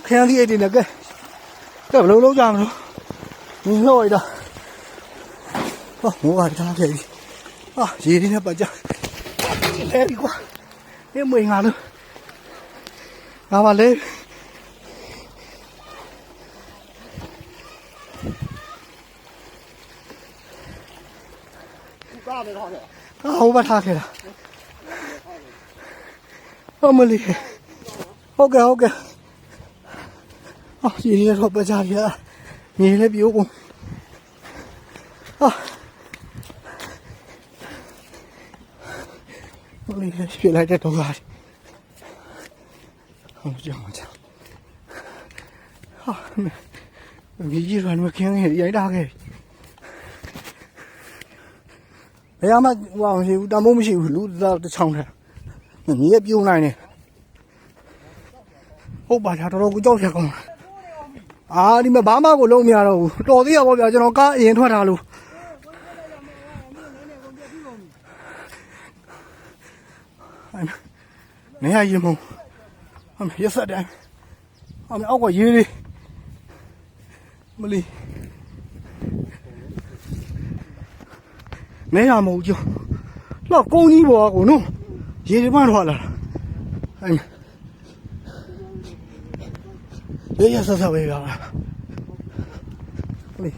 ခရမ်းကြီးအိတ်တွေနဲ့ကဲဘယ်လိုလုပ်ကြမလို့မြင်လို့ရတာဟောမိုးကတန်းခဲ့ပြီဟာရေတွေနဲ့ပတ်ကြလဲပြီကွာဒီမွေငါလို့ငါပါလေကားပဲထားခဲ့တာဟိုဘက်ထားခဲ့တာအမလီဟုတ်ကဲ့အော်ရေတွေတော့ပတ်ကြရမြေလည်းပြိုးကုန်ဟာမလီရွှေလိုက်တဲ့တော့ဟာဟုတ်ကြမှာဟာမြေကြီးရမ်းမခင်းနေရိုက်တာခဲ့ဘယ်မှာဟိုမရှိဘူးတမိုးမရှိဘူးလူသားတစ်ချောင်းထဲမြေပြိုးနိုင်တယ်ဟုတ်ပါလားတော်တော်ကိုကြောက်ရကောင်းအာဒီမှာဘာမှကိုလုံးမရတော့ဘူးတော်သေးရပါဗျာကျွန်တော်ကားအရင်ထွက်ထားလို့နေရရင်မအမေရစတဲ့အမေအောက်ကရေးလေးမလီနေရမဟုတ်ကြောတော့ကုန်းကြီးပေါ်ကောနော်ရေတွေမှထွက်လာအဲ့ရရဆဆပဲဗျာဟိုလေ